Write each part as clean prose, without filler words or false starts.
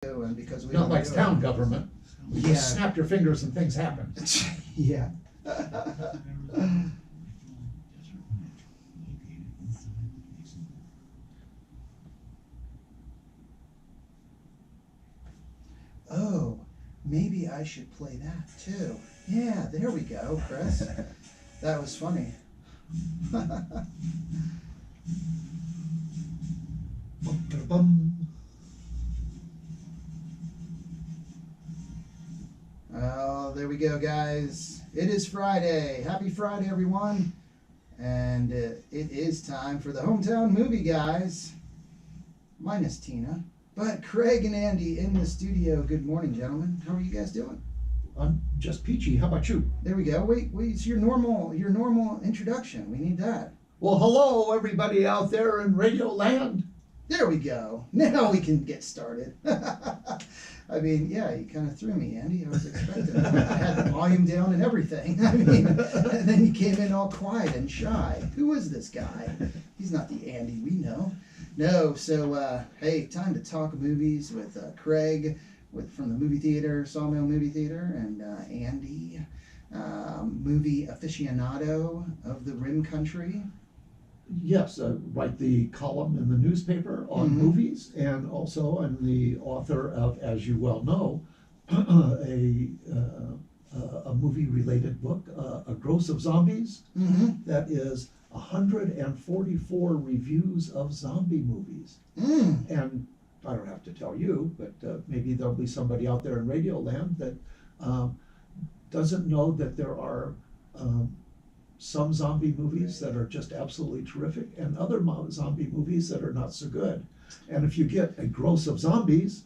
And because we Not don't like do town it. government. You Yeah. just snap your fingers and things happen. Yeah. Oh, maybe I should play that too. Yeah, there we go, Chris. That was funny. Bum. Oh, there we go, guys. It is Friday. Happy Friday, everyone. And it is time for the hometown movie, guys. Minus Tina. But Craig and Andy in the studio. Good morning, gentlemen. How are you guys doing? I'm just peachy. How about you? There we go. Wait, it's your normal introduction. We need that. Well, hello, everybody out there in Radio Land. There we go. Now we can get started. I mean, yeah, you kind of threw me, Andy. I was expecting it. I had the volume down and everything. I mean, and then you came in all quiet and shy. Who is this guy? He's not the Andy we know. No, so, hey, time to talk movies with Craig from the movie theater, Sawmill Movie Theater, and Andy, movie aficionado of the Rim Country. Yes, write the column in the newspaper on movies, and also I'm the author of, as you well know, a movie-related book, A Gross of Zombies, that is 144 reviews of zombie movies. And I don't have to tell you, but maybe there'll be somebody out there in Radio Land that doesn't know that there are some zombie movies that are just absolutely terrific and other zombie movies that are not so good. And if you get A Gross of Zombies,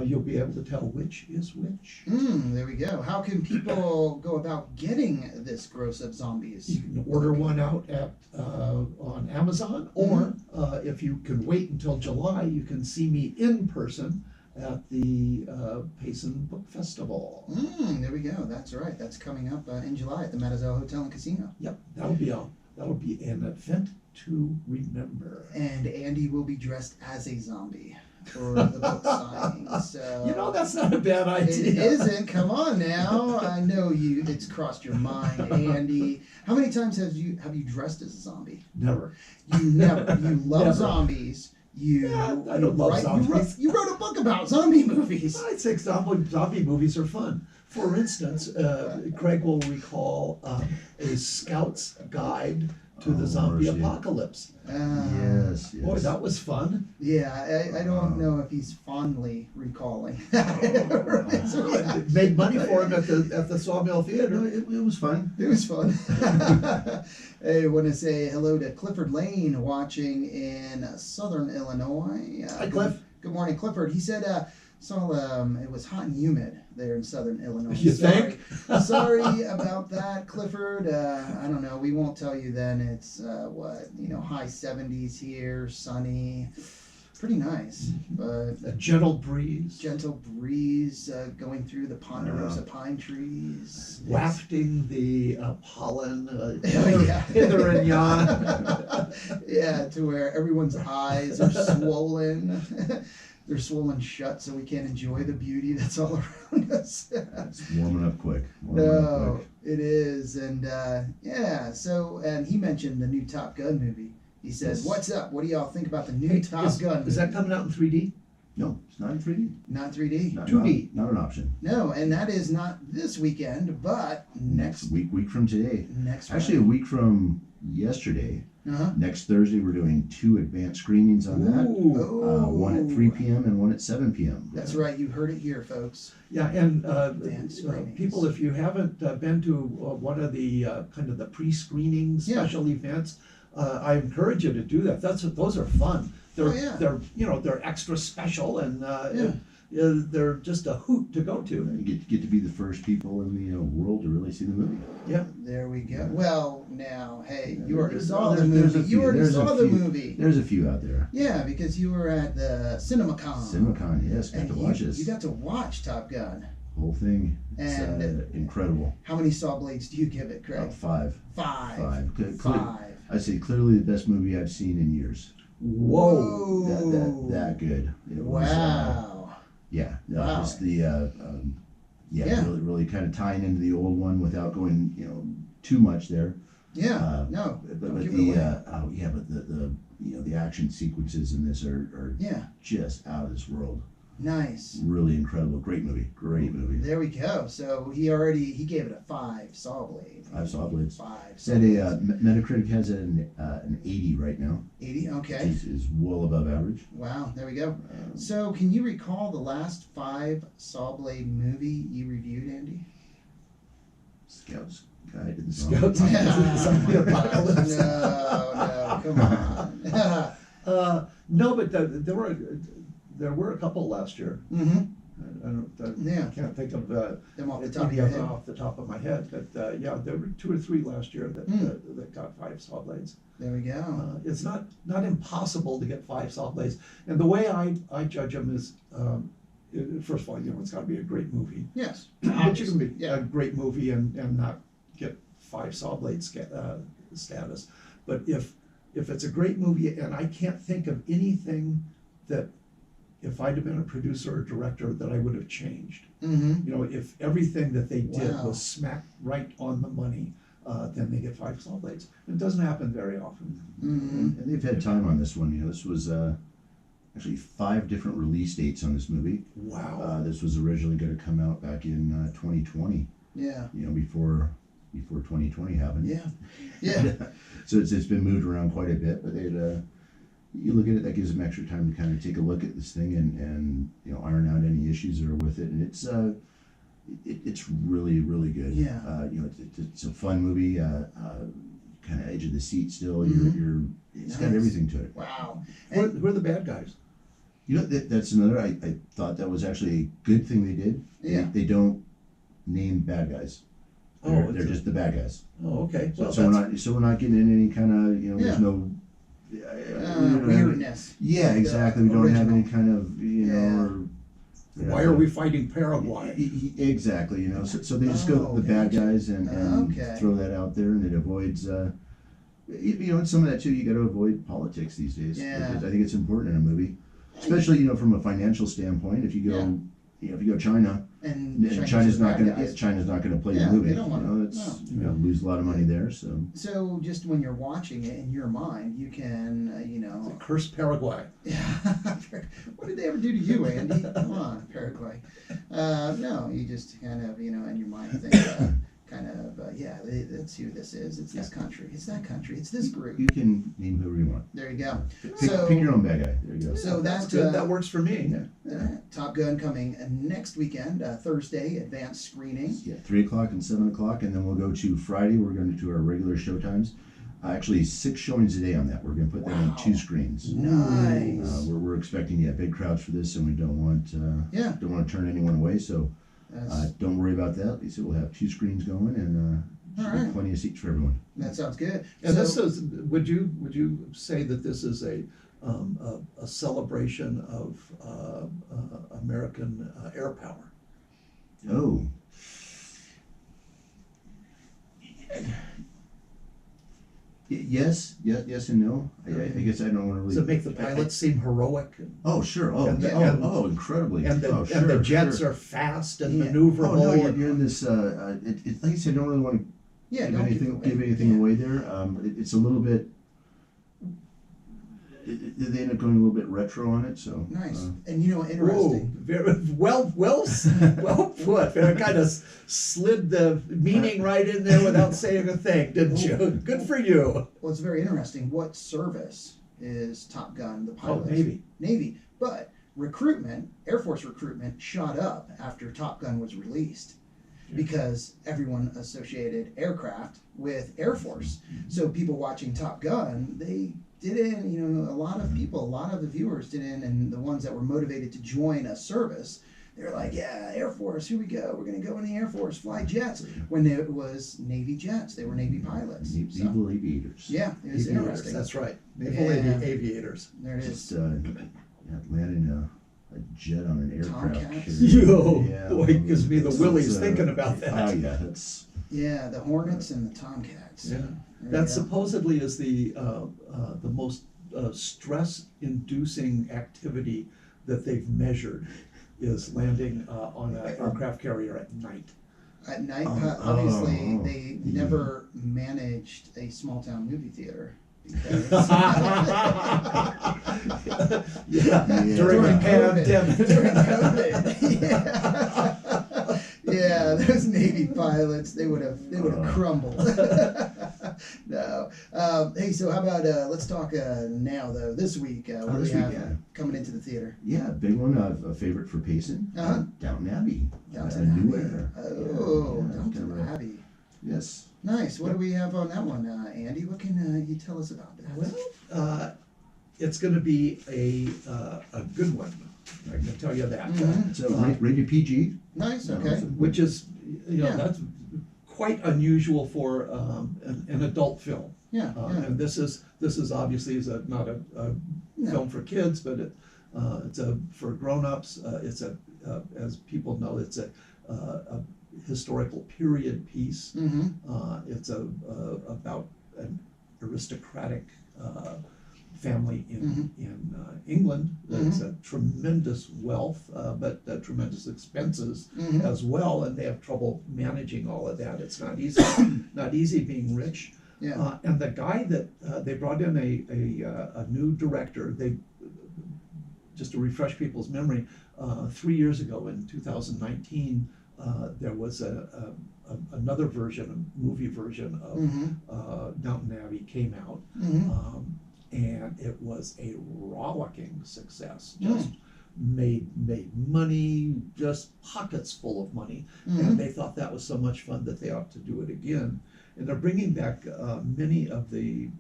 you'll be able to tell which is which. There we go. How can people go about getting this Gross of Zombies? You can order one out at on Amazon, or if you can wait until July, you can see me in person at the Payson Book Festival. There we go. That's right. That's coming up in July at the Matazelle Hotel and Casino. Yep, that'll be an event to remember. And Andy will be dressed as a zombie for the book signing. So you know, that's not a bad idea. It isn't. Come on now. I know you. It's crossed your mind, Andy. How many times have you dressed as a zombie? Never. You never. You love Never. Zombies. I don't love zombies. You wrote a book about zombie movies. I think zombie movies are fun. For instance, Craig will recall a Scout's Guide to the Zombie Apocalypse. Yes. Boy, that was fun. Yeah, I don't know if he's fondly recalling. It made money for him at the Sawmill Theatre. It was fun. It was fun. Hey, I want to say hello to Clifford Lane watching in southern Illinois. Hi, Cliff. Good morning, Clifford. He said it was hot and humid there in southern Illinois. You think? Sorry about that, Clifford. I don't know. We won't tell you then. It's high 70s here, sunny. Pretty nice, but A gentle breeze. gentle breeze going through the ponderosa pine trees. Wafting the pollen Yeah. hither and yon. Yeah, to where everyone's eyes are swollen. They're swollen shut, so we can't enjoy the beauty that's all around us. It's warming up quick. No, it is, and and he mentioned the new Top Gun movie. He says, Yes. "What's up? What do y'all think about the new Top Gun?" Is that coming out in 3D? No, it's not in 3D. Not 3D. Not, 2D. Not an option. No, and that is not this weekend, but next Week from today. next. Actually, a week from yesterday. Uh-huh. Next Thursday, we're doing 2 advanced screenings on that. Oh, One at 3 p.m. and one at 7 p.m. That's right. You heard it here, folks. Yeah, and Advanced screenings. people, if you haven't been to one of the kind of the pre-screening special events, I encourage you to do that. Those are fun. They're extra special, and they're just a hoot to go to. You get to be the first people in the world to really see the movie. Yeah. There we go. Well, now, hey, you already There's- saw the there's a movie. few. You already There's a saw the few. movie. There's a few out there. Yeah, because you were at the CinemaCon. CinemaCon, yes, got And to watch this. you got to watch Top Gun. Whole thing. It's And incredible. how many saw blades do you give it, Craig? About 5. Five. Five. I'd say clearly the best movie I've seen in years. Whoa. That good. It was, Wow. Yeah, no, Wow. just the Yeah. really kind of tying into the old one without going too much there. Yeah, no, But don't but give it the away. but the the action sequences in this are Yeah, just out of this world. nice. Really incredible. Great movie. Great movie. There we go. So he gave it a 5 saw blade. 5 saw blades. 5. Said a Metacritic has it an 80 right now. 80. Which Okay. is well above average. Wow. There we go. So can you recall the last 5 saw blade movie you reviewed, Andy? Scouts Guide to the Scouts Zombie. Zombie Apocalypse. No, come on. No, but there were a couple last year. Mm-hmm. I can't think of Them off the top of any your of head. them off the top of my head, but yeah, there were 2 or 3 last year that got 5 saw blades. There we go. It's not impossible to get 5 saw blades, and the way I judge them is, first of all, it's got to be a great movie. Yes. But you can be Yeah. a great movie and not get 5 saw blade status. But if it's a great movie and I can't think of anything that, if I'd have been a producer or director, that I would have changed. Mm-hmm. If everything that they did Wow. was smack right on the money, then they get 5 saw blades. It doesn't happen very often. Mm-hmm. And they've had time on this one. This was actually 5 different release dates on this movie. Wow. This was originally going to come out back in 2020. Yeah. Before 2020 happened. Yeah. Yeah. So it's been moved around quite a bit, but you look at it, that gives them extra time to kind of take a look at this thing and iron out any issues that are with it, and it's really really good. Yeah. It's a fun movie. Kind of edge of the seat still. Mhm. It's Nice. got everything to it. Wow. Who are the bad guys? That's another. I thought that was actually a good thing they did. Yeah. They don't name bad guys. They're just the bad guys. Oh, okay. So, Well, so we're not getting in any kind of Yeah. there's no weirdness. Yeah, exactly. We don't have Original. any kind of Yeah. why are we fighting Paraguay? Exactly. So they just go Oh, the bad guys and okay. throw that out there, and it avoids. And some of that too. You got to avoid politics these days. Yeah. Because I think it's important in a movie, especially from a financial standpoint. If you go, if you go China. And China's the not bad going to guys. China's not going to play Yeah, the movie. they don't wanna- It's no. lose a lot of money there. So So just when you're watching it in your mind, you can, Curse Paraguay. Yeah. What did they ever do to you, Andy? Come on, Paraguay. No, you just kind of, in your mind think, that's who this is. It's this country. It's that country. It's this group. you can name whoever you want. There you go. Pick your own bad guy. There you go. So That's that good. That works for me. Top Gun coming next weekend, Thursday, advanced screening. Yeah, 3 o'clock and 7 o'clock, and then we'll go to Friday. We're going to do our regular show times. Actually, 6 showings a day on that. We're going to put that on Wow. 2 screens. Nice. We're expecting big crowds for this, and we don't want to turn anyone away. So That's- don't worry about that. Like I said, we'll have 2 screens going, and All should be right. plenty of seats for everyone. that sounds good. And So- this is, would you say that this is a celebration of American air power? Oh. Yes, and no. I guess I don't want to really. Does it make the pilots seem heroic? Oh, sure. Oh, And the- oh, and- oh, incredibly. And the, oh, and the sure, jets sure. are fast and Yeah. maneuverable. Oh no, you're in this. Like I said, I don't really want to Yeah, give don't anything give anything away there. It's a little bit. They end up going a little bit retro on it, so. Nice. And Whoa, interesting. very well put. Very kind of slid the meaning right in there without saying a thing, didn't you? Good for you. Well, it's very interesting. What service is Top Gun, the Oh, pilots? Navy. Navy. But recruitment, Air Force recruitment, shot up after Top Gun was released because everyone associated aircraft with Air Force. So people watching Top Gun, they didn't, a lot of people, a lot of the viewers didn't, and the ones that were motivated to join a service, they're like, yeah, Air Force, here we go. We're going to go in the Air Force, fly jets. When it was Navy jets, they were Navy pilots. So, Naval aviators. yeah, it was Aviators, interesting. that's right. Naval Yeah. aviators. There it Just is. landing a jet on an aircraft Tomcats. carrier. Yo, Yeah, boy, it gives me the it's, willies thinking about that. Oh yeah, that's. Yeah, the Hornets and the Tomcats. Yeah. There That you go. supposedly is the most stress-inducing activity that they've measured is landing on an aircraft carrier at night. At night, Oh, they yeah. never managed a small town movie theater. Because Yeah, Yeah. during the COVID. pandemic. During COVID. Yeah. Yeah, those Navy pilots, they would have crumbled. No. Hey, so how about let's talk now though. This week, what do this we week, have yeah. coming into the theater? Yeah, big one, a favorite for Payson, Uh-huh. Downton Abbey. Downton New Abbey. Era. Oh, Yeah, Downton kind of a- Abbey. Yes. Nice. What do we have on that one, Andy? What can you tell us about that? Well, it's going to be a good one. I can tell you that. Mhm. So rated PG. Nice. Okay. Which is, Yeah. that's quite unusual for an adult film. Yeah. Yeah. And this is obviously not a No. film for kids, but it's for grown-ups. It's as people know, it's a historical period piece. Mm-hmm. It's about an aristocratic family in England. That's a tremendous wealth, but tremendous expenses Mhm. as well, and they have trouble managing all of that. It's not easy, not easy being rich. Yeah. And the guy that they brought in a new director. They just to refresh people's memory. 3 years ago, in 2019, there was another version, a movie version of Mm-hmm. Downton Abbey came out, Mm-hmm. and it was a rollicking success. Mm. Just made money, just pockets full of money, Mhm. and they thought that was so much fun that they ought to do it again. And they're bringing back many of the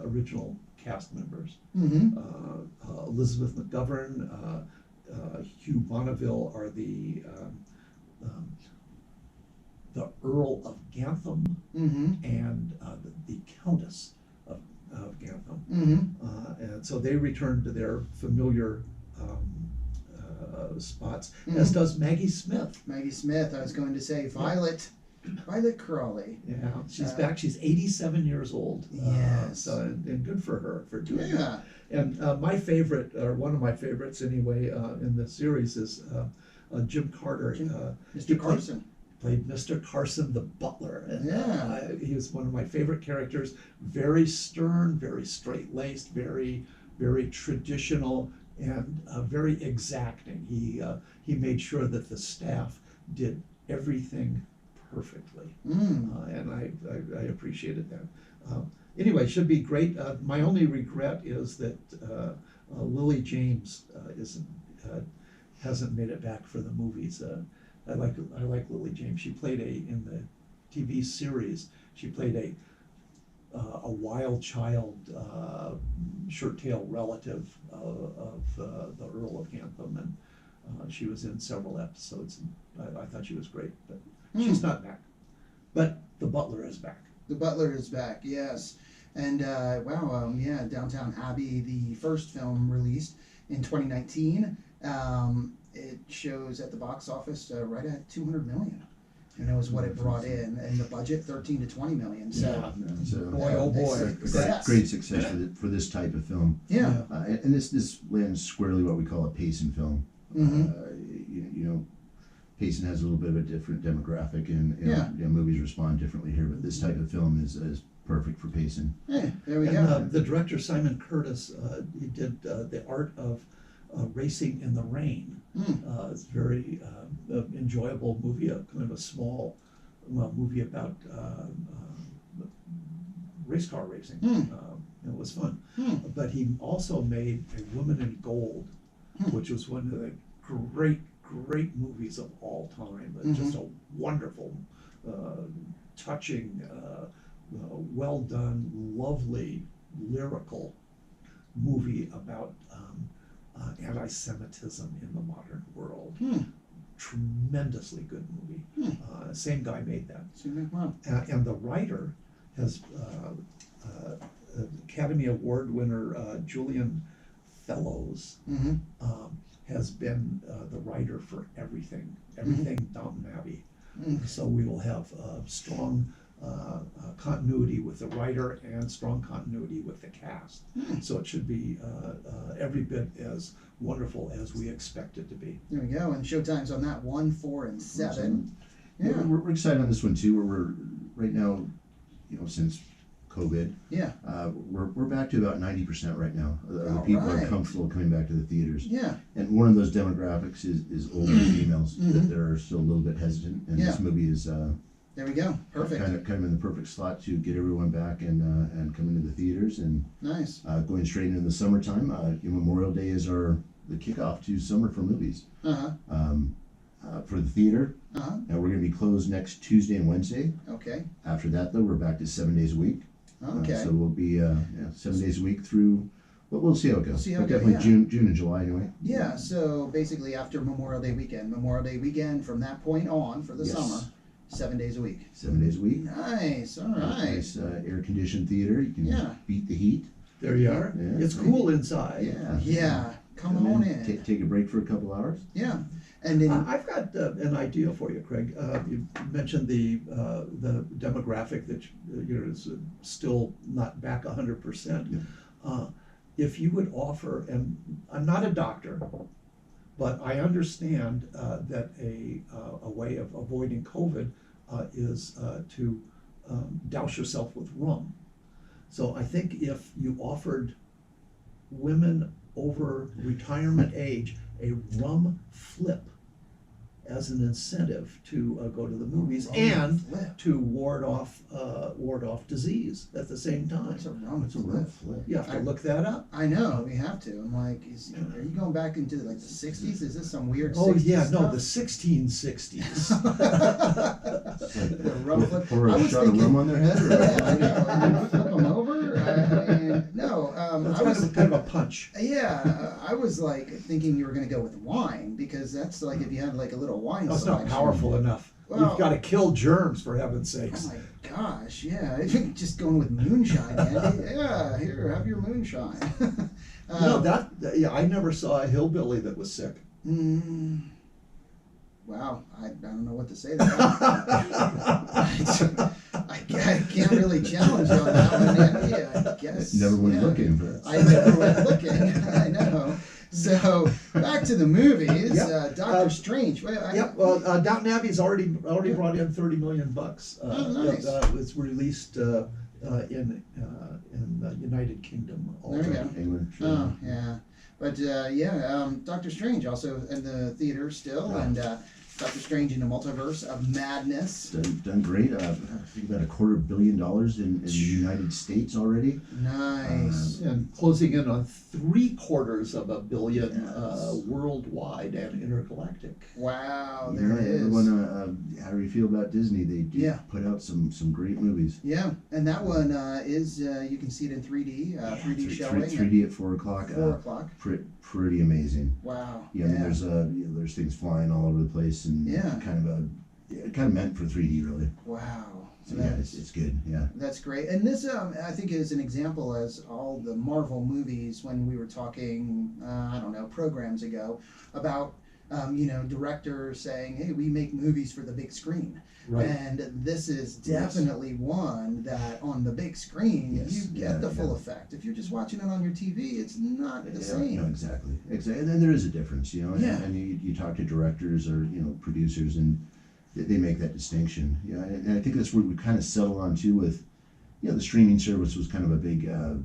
original cast members. Mm-hmm. Elizabeth McGovern, Hugh Bonneville are the Earl of Gantham Mm-hmm. and the Countess of Gantham. Mm-hmm. And so they return to their familiar spots, as Mhm. does Maggie Smith. Maggie Smith. I was going to say Violet Crawley. Yeah, she's Uh, back. She's 87 years old. Yes. So and good for her for doing that. Yeah. And my favorite, or one of my favorites anyway, in the series is Jim Carter. Jim- He Mr. Carson. played Mr. Carson the butler. And Yeah. he was one of my favorite characters. Very stern, very straight-laced, very, very traditional, and very exacting. He made sure that the staff did everything perfectly. And I appreciated that. Anyway, should be great. My only regret is that Lily James hasn't made it back for the movies. I like Lily James. She played in the TV series. She played a wild child, shirt-tail relative of the Earl of Gantham, and she was in several episodes. And I thought she was great, but she's not back. But the butler is back. The Butler is back, yes. And wow, yeah, Downtown Abbey, the first film released in 2019. It shows at the box office right at 200 million. And that was what it brought in, and the budget 13 to 20 million. So So Boy, oh boy. Success. great success for this type of film. yeah. And this lands squarely what we call a Payson film. Mhm. You know, Payson has a little bit of a different demographic, and Yeah. movies respond differently here. But this type of film is perfect for Payson. Hey, there we And go. the director, Simon Curtis, he did The Art of Racing in the Rain. It's a very enjoyable movie, kind of a small movie about race car racing. It was fun. But he also made A Woman in Gold, which was one of the great movies of all time. Just a wonderful, touching, well done, lovely, lyrical movie about anti-Semitism in the modern world. Tremendously good movie. Same guy made that. Wow. And the writer has Academy Award winner Julian Fellows has been the writer for everything Downton Abbey. So we will have strong continuity with the writer and strong continuity with the cast. So it should be every bit as wonderful as we expect it to be. There we go. And showtimes on that 1, 4, and 7. Yeah. We're excited on this one too. We're right now, since COVID, Yeah. we're back to about 90% right now. The All people right. are comfortable coming back to the theaters. Yeah. And one of those demographics is older females that are still a little bit hesitant. And this movie is There we go. Perfect. kind of in the perfect slot to get everyone back and come into the theaters. And Nice. going straight into the summertime, Memorial Day is the kickoff to summer for movies. For the theater, we're going to be closed next Tuesday and Wednesday. Okay. After that, though, we're back to 7 days a week. Okay. So we'll be 7 days a week through. But we'll see how it goes. We'll see how but it goes, definitely yeah. June and July anyway. Yeah, so basically after Memorial Day weekend from that point on for the Yes. summer, 7 days a week. 7 days a week. Nice, all right. Nice air-conditioned theater. You can Yeah. beat the heat. There you are. Yeah. It's cool inside. Yeah. Yeah, come And on then in. Take a break for a couple hours. Yeah, and then, I've got an idea for you, Craig. You mentioned the demographic that is still not back 100%. Yeah. If you would offer, and I'm not a doctor, but I understand that a way of avoiding COVID is to douse yourself with rum. So I think if you offered women over retirement age a rum flip as an incentive to go to the movies Rum and flip. to ward off disease at the same time. what's a rum It's a flip? rough flip. You have to look that up. I know, we have to. I'm like, are you going back into like the 60s? Is this some weird Oh 60s yeah, stuff? no, the 1660s. The rum flip. Pour I a was shot thinking- of rum on their head? Or Yeah, I know. And then flip them over? I mean, no. That's I was kind of a punch. Yeah, I was like thinking you were going to go with wine because that's like if you had like a little wine That's not selection. powerful enough. Well- You've got to kill germs, for heaven's Oh sakes. my gosh, yeah. Just going with moonshine, Andy. Yeah, here, have your moonshine. Yeah, I never saw a hillbilly that was sick. Wow, I don't know what to say to that. I can't really challenge you on that one, Andy. I guess. Never went yeah. looking for I never went looking. I know. So back to the movies. Yep. Doctor Strange. Well, Yep. Well, Downton Abbey's already brought in $30 million. Nice. It was released in the United Kingdom. There you Also. go. England. Sure. Oh, yeah. But Doctor Strange also in the theater still, Yeah. and Doctor Strange in the Multiverse of Madness. Done great. I think about $250 million in the United States already. Nice. And closing in on $750 million Yes. worldwide and intergalactic. Wow, You there know, it is. everyone, how do you feel about Disney? They do Yeah. put out some great movies. Yeah, and that one is you can see it in 3D, 3D showing. 3D at 4 o'clock. 4 o'clock. Pretty amazing. Wow. Yeah, I mean, there's things flying all over the place and Yeah. kind of meant for 3D really. Wow. So yeah, it's good. Yeah. That's great. And this, I think, is an example as all the Marvel movies when we were talking, programs ago about, directors saying, hey, we make movies for the big screen. Right. And this is definitely one that on the big screen, Yes. you get the full Yeah. effect. If you're just watching it on your TV, it's not the Yeah, same. no, exactly. And then there is a difference, Yeah. and you talk to directors or, producers and they make that distinction. Yeah, and I think that's where we kind of settle on too with, the streaming service was kind of a big, a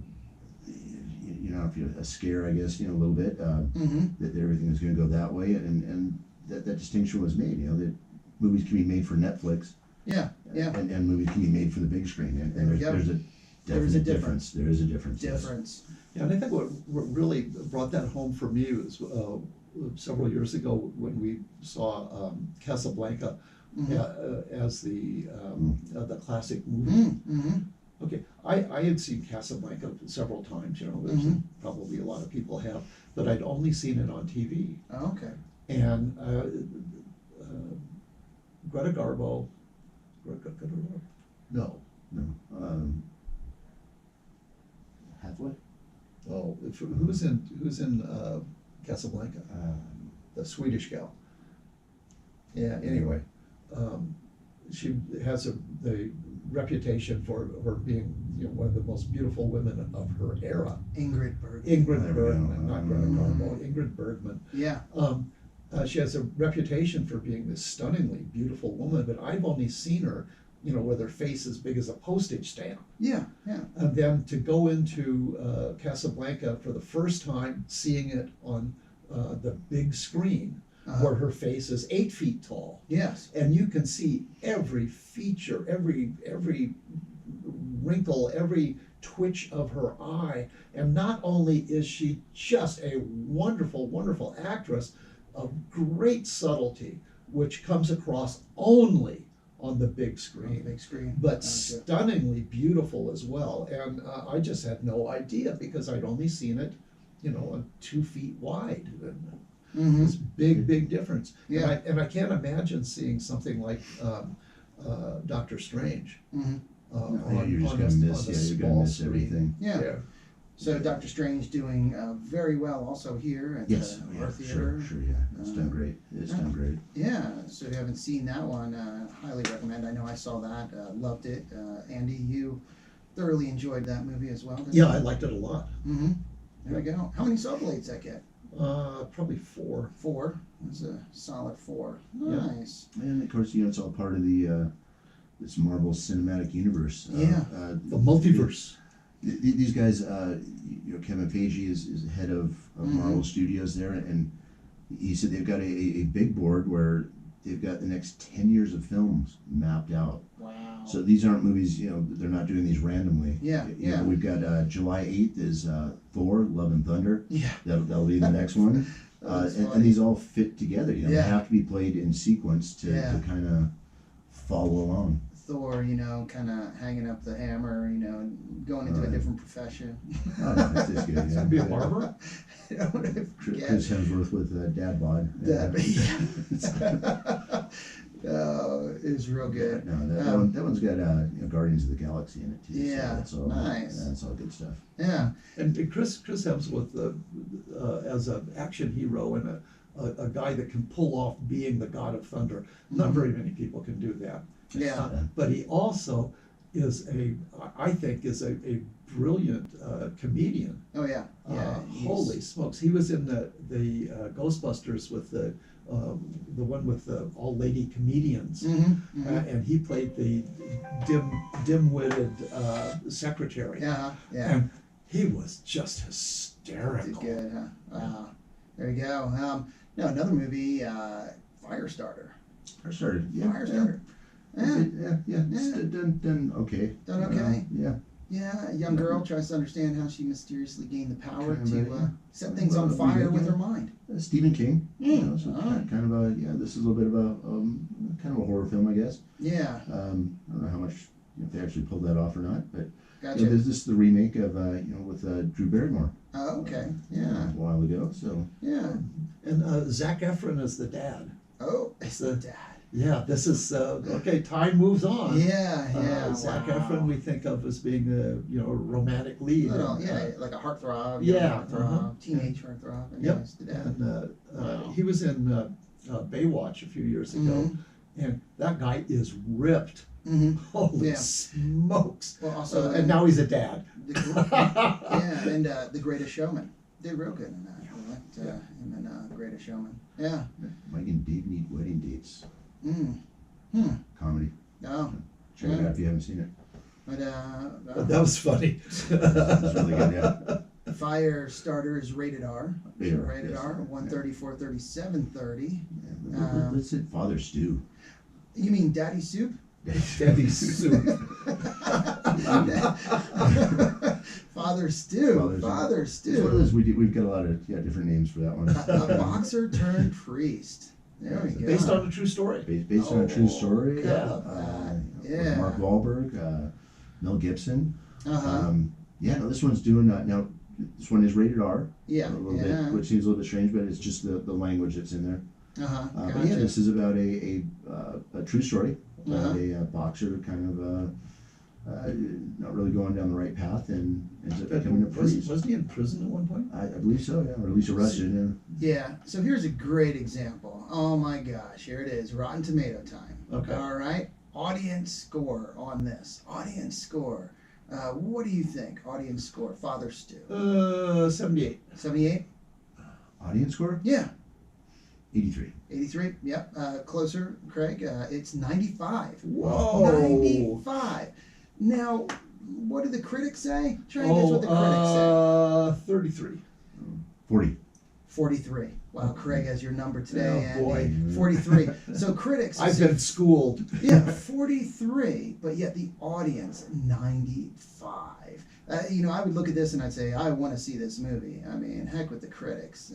scare, I guess, a little bit, that everything was going to go that way. And that distinction was made, that movies can be made for Netflix. Yeah, yeah. And movies can be made for the big screen. And There we go. there's a There is a definite difference. There is a difference. yes. Difference. Yeah, and I think what really brought that home for me was several years ago when we saw Casablanca as the classic movie. Mm-hmm. Okay, I had seen Casablanca several times, there's probably a lot of people have, but I'd only seen it on TV. Oh, okay. And Greta Garbo, no, Halfway? oh, who's in Casablanca? The Swedish gal. Yeah, anyway, she has the reputation for being, one of the most beautiful women of her era. Ingrid Bergman. Ingrid Bergman, not Greta Garbo, Ingrid Bergman. Yeah. She has a reputation for being this stunningly beautiful woman, but I've only seen her, with her face as big as a postage stamp. Yeah, yeah. And then to go into Casablanca for the first time, seeing it on the big screen, where her face is 8 feet tall. Yes. And you can see every feature, every wrinkle, every twitch of her eye. And not only is she just a wonderful, wonderful actress of great subtlety, which comes across only on the big screen, but stunningly beautiful as well. And I just had no idea, because I'd only seen it, 2 feet wide. This big difference. Yeah. And I can't imagine seeing something like Doctor Strange. You're just gonna miss. You're gonna miss everything. Yeah. So Doctor Strange doing very well also here at the Theatre. Sure, yeah. It's done great. It's done great. Yeah, so if you haven't seen that one, highly recommend. I know I saw that, loved it. Andy, you thoroughly enjoyed that movie as well, didn't you? Yeah, I liked it a lot. There we go. How many saw blades that get? Probably 4. 4. It's a solid 4. Yeah. Nice. And of course, it's all part of the this Marvel Cinematic Universe. The multiverse. These guys, Kevin Feige is head of Marvel Studios there, and he said they've got a big board where they've got the next 10 years of films mapped out. Wow. So these aren't movies, they're not doing these randomly. Yeah, You know, we've got July 8th is Thor, Love and Thunder. Yeah. That'll be the next one. And these all fit together. They have to be played in sequence to kind of follow along. Thor, kind of hanging up the hammer, going into a different profession. Oh, no, it's good. Yeah. Be a barber? Chris Hemsworth with Dad Bod. It's real good. No, that one's got Guardians of the Galaxy in it too. Yeah, so nice. That's all good stuff. Yeah. And Chris Hemsworth as an action hero and a guy that can pull off being the God of Thunder. Not very many people can do that. Yeah. But he also is I think is a brilliant comedian. Oh yeah. Yeah. Holy smokes! He was in the Ghostbusters with the one with the all lady comedians, and he played the dim-witted secretary. Yeah. And he was just hysterical. Did good, huh? Wow. There you go. Now another movie, Firestarter. Firestarter. Yeah. Firestarter. It's done okay. Done okay? Yeah. A young girl tries to understand how she mysteriously gained the power Kind of to set things on fire with her mind. Stephen King. So kind of a this is a little bit of a kind of a horror film, I guess. Yeah. I don't know how much if they actually pulled that off or not, but Gotcha. this is the remake of with Drew Barrymore. Oh, okay. Yeah. A while ago. So Yeah. And Zac Efron is the dad. Oh, it's the dad. Yeah, this is okay. Time moves on. Yeah. Zac Wow. Efron we think of as being a romantic lead. Little, like a heartthrob. Yeah, Heartthrob, teenage heartthrob. And Yep. yes, the dad. And Wow. he was in Baywatch a few years ago, and that guy is ripped. Holy smokes! Well, also, and now he's a dad. The Greatest Showman did real good in that. I liked him in Greatest Showman. Yeah. Mike and Dave need wedding dates. Comedy. Oh. Check it out if you haven't seen it. But That was funny. It's really good, yeah. Firestarter is rated R. Rated yes. R. 134, 37, 30. Let's hit Father Stew. You mean Daddy Soup? Daddy Soup. Father Stew. Father It's Stew. one of those we've got a lot of different names for that one. A boxer turned priest. There we go. Based on a true story. Based on a true story. Yeah. Mark Wahlberg, Mel Gibson. Uh-huh. This one's doing now. This one is rated R. Yeah. A little bit, which seems a little bit strange, but it's just the language that's in there. Gotcha. But this is about a true story about a boxer kind of not really going down the right path and ends up becoming a priest. Wasn't he in prison at one point? I believe so, yeah, or at least arrested. Yeah. So here's a great example. Oh my gosh, here it is. Rotten Tomato time. Okay. All right. audience score on this. Audience score. What do you think? Audience score. Father Stu. 78. 78? Audience score? Yeah. 83. 83? Yep. Closer, Craig. It's 95. Whoa. 95. Now, what do the critics say? Try and guess what the critics say. 33. 40. 43. Wow, Craig has your number today. Oh, boy. Andy. 43. So critics. I've been schooled. Yeah, 43, but yet the audience, 95. I would look at this and I'd say, I want to see this movie. I mean, heck with the critics.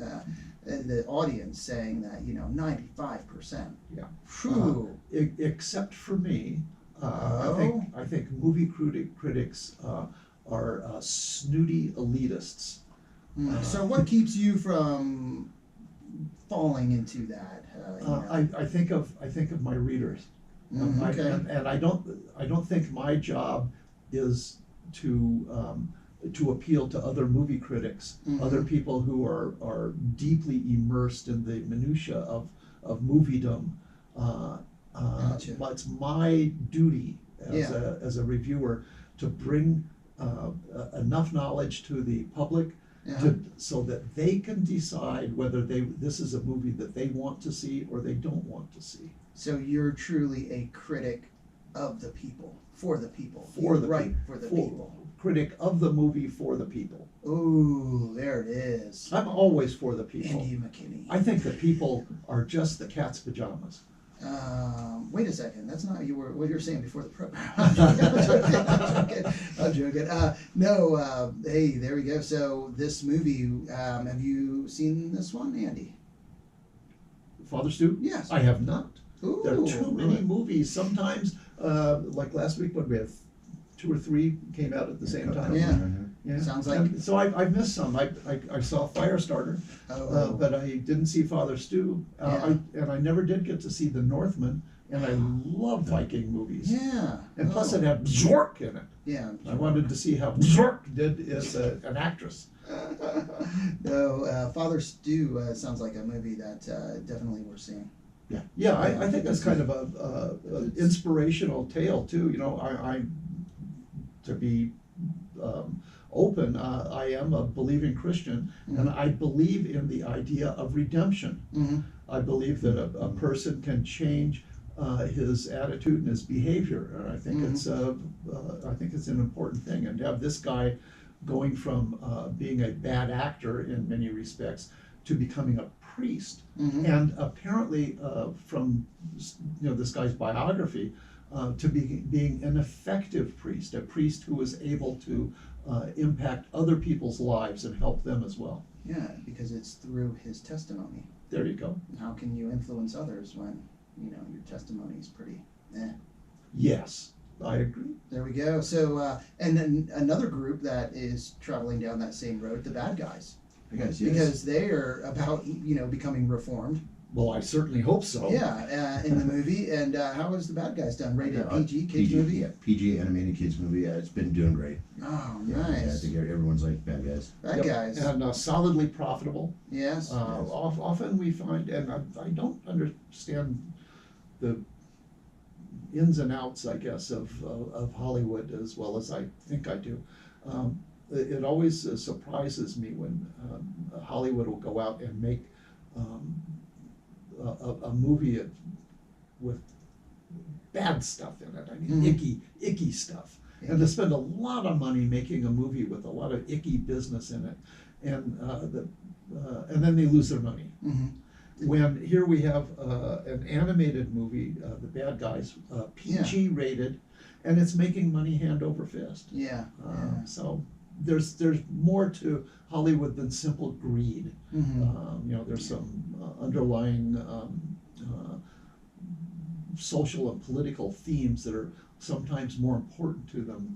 The audience saying that, 95%. Yeah. Whew. Except for me, Oh. I think movie critics are snooty elitists. So what keeps you from falling into that? I think of my readers. Okay. And I don't think my job is to appeal to other movie critics, other people who are deeply immersed in the minutia of moviedom. Gotcha. But it's my duty as a reviewer to bring enough knowledge to the public so that they can decide whether this is a movie that they want to see or they don't want to see. So you're truly a critic of the people, for the people. For the right, peop- for the for- people. Critic of the movie for the people. Ooh, there it is. I'm always for the people. Andy McKinney. I think the people are just the cat's pajamas. Wait a second. That's not what you were saying before the program. I'm joking. No. Hey, there we go. So this movie, have you seen this one, Andy? Father Stu? Yes. I have not. Ooh, There are too many really? movies. Sometimes, like last week, when we had 2 or 3 came out at the same time. Yeah. Yeah. Sounds like- And so I've missed some. I saw Firestarter, Oh. but I didn't see Father Stu. And I never did get to see The Northman. And I love Viking movies. Yeah. And plus Oh. it had Bjork in it. Yeah. I wanted to see how Bjork did as an actress. No, Father Stu sounds like a movie that definitely we're seeing. Yeah. I think that's kind of a inspirational tale too. I to be open, I am a believing Christian, and I believe in the idea of redemption. Mm-hmm. I believe that a person can change his attitude and his behavior, and I think it's an important thing. And to have this guy going from being a bad actor in many respects to becoming a priest, and apparently from this guy's biography to being an effective priest, a priest who was able to impact other people's lives and help them as well. Yeah, because it's through his testimony. There you go. How can you influence others when your testimony is pretty? Yes, I agree. There we go. So, and then another group that is traveling down that same road, the bad guys, because they are about becoming reformed. Well, I certainly hope so. Yeah, in the movie. And how is the bad guys done? Rated PG kids movie. Yeah, PG animated kids movie. Yeah, it's been doing great. Oh, Yeah, I nice. think everyone's like bad guys. Bad Yep. guys. And solidly profitable. Yes. Often we find, and I don't understand the ins and outs, I guess, of Hollywood as well as I think I do. It always surprises me when Hollywood will go out and make a movie with bad stuff in it. I mean, icky stuff. And to spend a lot of money making a movie with a lot of icky business in it, and then they lose their money. When here we have an animated movie, The Bad Guys, PG rated, and it's making money hand over fist. Yeah. So there's more to Hollywood than simple greed. There's some underlying social and political themes that are sometimes more important to them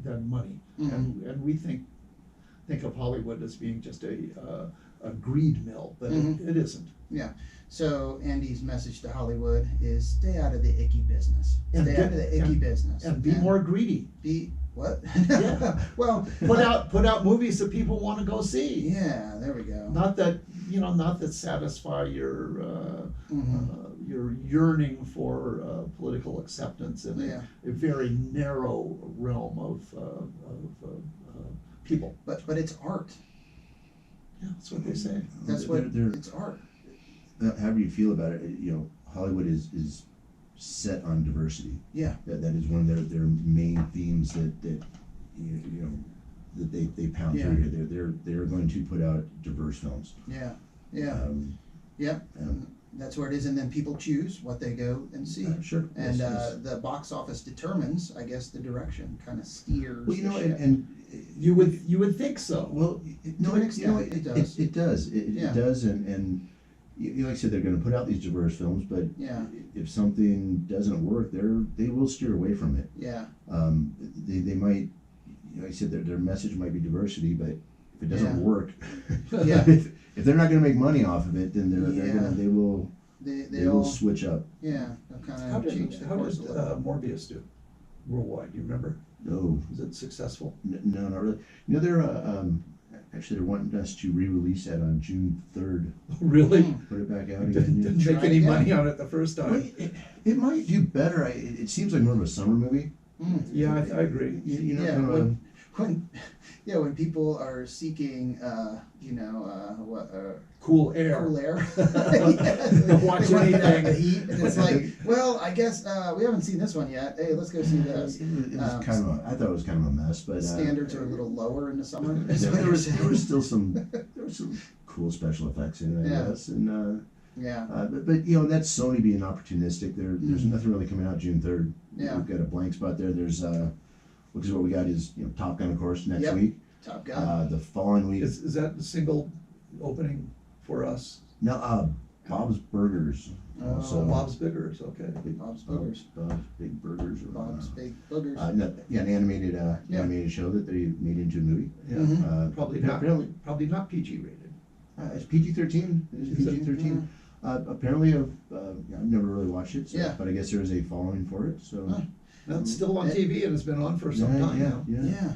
than money. And we think of Hollywood as being just a greed mill, but it isn't. Yeah. So Andy's message to Hollywood is stay out of the icky business. Stay out of the icky business. And be more greedy. What? Yeah. Well, Put out movies that people want to go see. yeah, there we go. Not that satisfy your yearning for political acceptance in Yeah. a very narrow realm of people. But it's art. Yeah, that's what they say. That's what it's art. However you feel about it, Hollywood is set on diversity. Yeah. That is one of their main themes that they pound Yeah. through here. They're going to put out diverse films. Yeah. Yeah. Yeah. And that's where it is, and then people choose what they go and see. Sure. And Yes. the box office determines, I guess, the direction, kind of steers. Well, the ship. You would think so. Well, To an extent, it does. It does. Yeah. It does, and like I said, they're going to put out these diverse films, but Yeah. if something doesn't work, they will steer away from it. Yeah. They might, like I said, their message might be diversity, but if it doesn't Yeah. work, Yeah. if they're not going to make money off of it, then they will They'll switch up. yeah, they'll kind How of did change the course a little. Morbius do worldwide? Do you remember? No, Was it successful? no, not really. They're actually they're wanting us to re-release that on June 3rd. Really? Put it back out Didn't again. make Try any again. money on it the first Well, time. it might do better. It seems like more of a summer movie. Yeah, I agree. You know, Yeah, kind of a- when people are seeking, Cool air. cool air. Watch They want anything. the heat, and it's like, well, I guess we haven't seen this one yet. Hey, let's go see this. It was kind of. I thought it was kind of a mess, but Standards are a little lower in the summer. there was still some cool special effects in it, I Yeah. guess, and Yeah. but that's Sony being opportunistic. There's nothing really coming out June 3rd. Yeah. We've got a blank spot there. There's which is what we got is Top Gun, of course, next Yep. week. Top Gun. The following week. Is that the single opening for us? No, Bob's Burgers. Oh, So Bob's Biggers, okay. Bob's Boogers. Bob's Big Burgers. Or, Bob's Big Boogers. no, yeah, an animated Yeah. animated show that they made into a movie. Yeah. Mhm. Probably not. Apparently, Probably not PG rated. it's PG-13. It's Is it? PG-13. Apparently, I've never really watched it, so, Yeah. but I guess there is a following for it. So, Huh. Well, it's still on TV and it's been on for some time now. Yeah.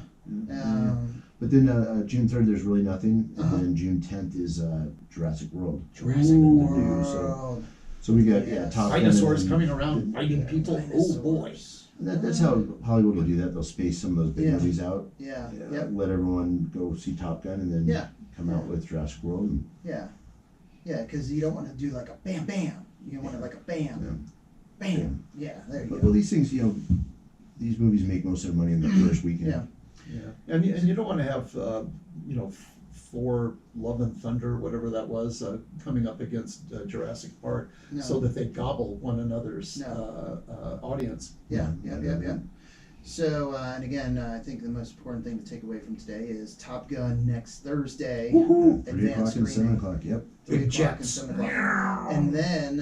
Yeah. But then June 3rd, there's really nothing, Uh-huh. and then June 10th is Jurassic World. Jurassic Ooh. World. So we got Yes. Top Gun. Dinosaurs and- coming around biting people. Oh boy. Dinosaurs. That's how Hollywood will do that. They'll space some of those big Yeah. movies out. Yeah. Yep. Let everyone go see Top Gun, and then Yeah. come out with Jurassic World. And, Yeah. Yeah, because you don't want to do like a bam bam. You want it like a bam. Bam. Yeah, there you Well, go. these things, these movies make most of their money in the first weekend. Yeah. Yeah, and you don't want to have Thor, Love and Thunder, whatever that was, coming up against Jurassic Park, No. so that they gobble one another's No. audience. Yeah, yeah. So, and again, I think the most important thing to take away from today is Top Gun next Thursday. 3 o'clock and 7 o'clock, yep. 3 Big o'clock and jets. 7 o'clock. And then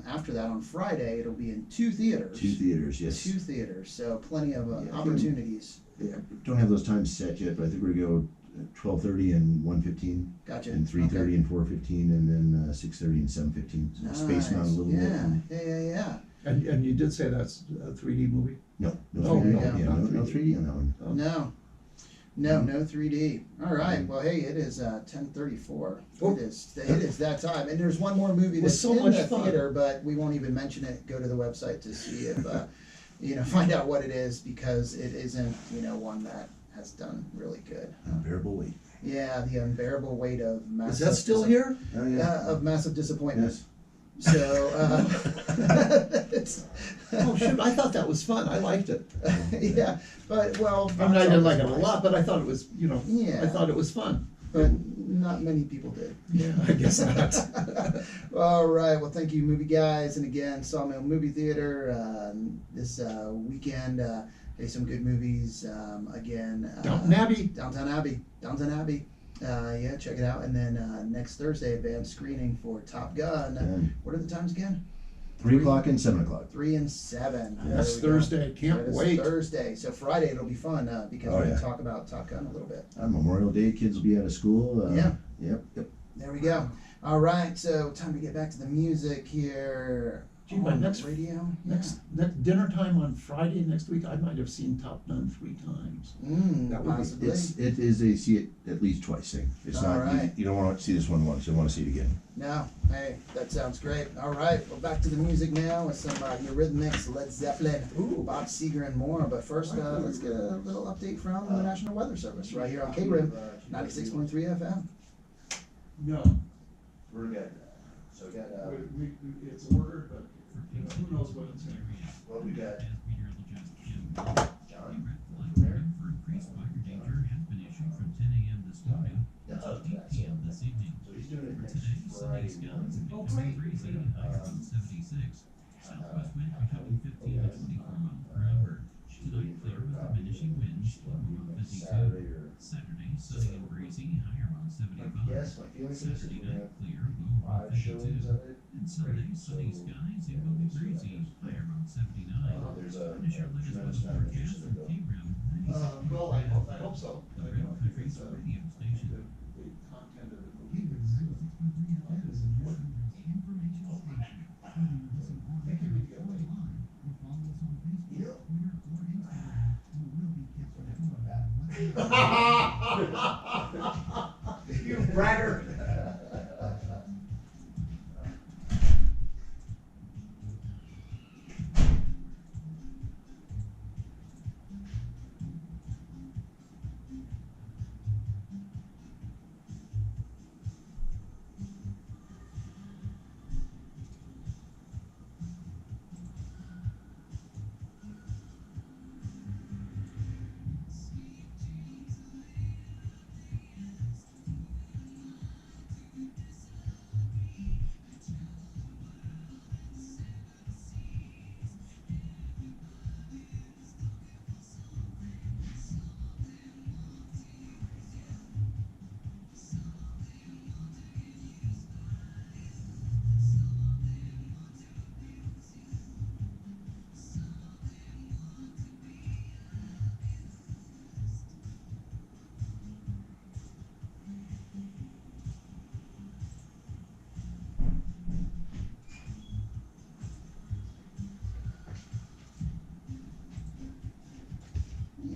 after that on Friday, it'll be in 2 theaters. 2 theaters, yes. 2 theaters. So plenty of Yeah, I think- opportunities. Yeah, don't have those times set yet, but I think we're gonna go 12:30 and 1:15, Gotcha. and 3:30 and 4:15, and then 6:30 and 7:15. So space them out a little bit. Yeah, and- yeah. And you did say that's a 3D movie? No, Oh, 3D, no, yeah, not no 3D. 3D on that one. Oh. No 3D. All right. Well, hey, it is 10:34. Oh. It is that time. And there's one more movie It was that's so in much the fun. theater, but we won't even mention it. Go to the website to see if find out what it is, because it isn't one that has done really good. Unbearable weight. Yeah, the unbearable weight of Is massive. that still here? Oh, yeah. Of massive disappointment. Yes. So it's Oh shoot, I thought that was fun. I liked it. yeah, but well, I mean, I didn't like it a lot, but I thought it was, Yeah. I thought it was fun. but not many people did. Yeah, I guess not. All right. Well, thank you, movie guys, and again, Sawmill Movie Theater this weekend. There's some good movies. Again, Downton Abbey. Downton Abbey. Yeah, check it out. And then next Thursday, advanced screening for Top Gun. And What are the times again? 3 o'clock and 7 o'clock. 3 and 7. That's There we go. Thursday. Can't That is wait. Thursday. So Friday it'll be fun because Oh, we're going yeah. to talk about Top Gun a little bit. Memorial Day, kids will be out of school. Yeah. Yep. There we go. All right. So time to get back to the music here. Gee, by on next radio. next dinner time on Friday next week, I might have seen Top Gun 3 times. That would be- Possibly. It is a see it at least twice thing. It's All not right. you don't want to see this one once. You want to see it again. No, hey, that sounds great. All right, well, back to the music now with some Eurythmics, Led Zeppelin, Bob Seger, and more. But first, let's get a little update from the National Weather Service right here on KRIM 96.3 FM. No, We're good. So we got it's ordered, but who knows what it's going to be. well we got John. For increased fire danger has been issued from 10 a.m. this morning until 8 p.m. this evening. So he's doing it Today, sunny skies and becoming breezy, high around 76. Southwest wind between 15 and 24 miles per hour. Tonight, clear with diminishing winds, low around 52. Saturday, sunny and breezy, high around 75. Yes, my feelings are Saturday we're night, gonna clear, low around have 5 showings 52. of it. And Sunday, sunny skies and will be breezy, high around 79. There's a Finish your latest tremendous weather amount of forecast interest from in it. KRIM. Well, I hope so. The Real Country's radio station. The content of the movie KRIM is 96.3 FM is the information station. Joining us in Oregon or online, or follow us on Facebook, Twitter, or Instagram. You will be kept informed on what's You braggart.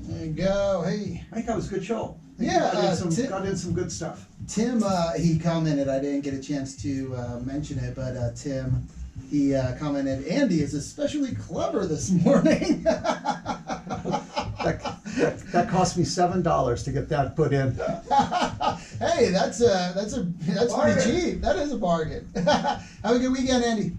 There you go. Hey, I think that was a good show. I think Yeah, got in some good stuff. Tim, he commented, I didn't get a chance to mention it, but Tim, he commented, Andy is especially clever this morning. That cost me $7 to get that put in. Hey, that's pretty cheap. That is a bargain. Have a good weekend, Andy.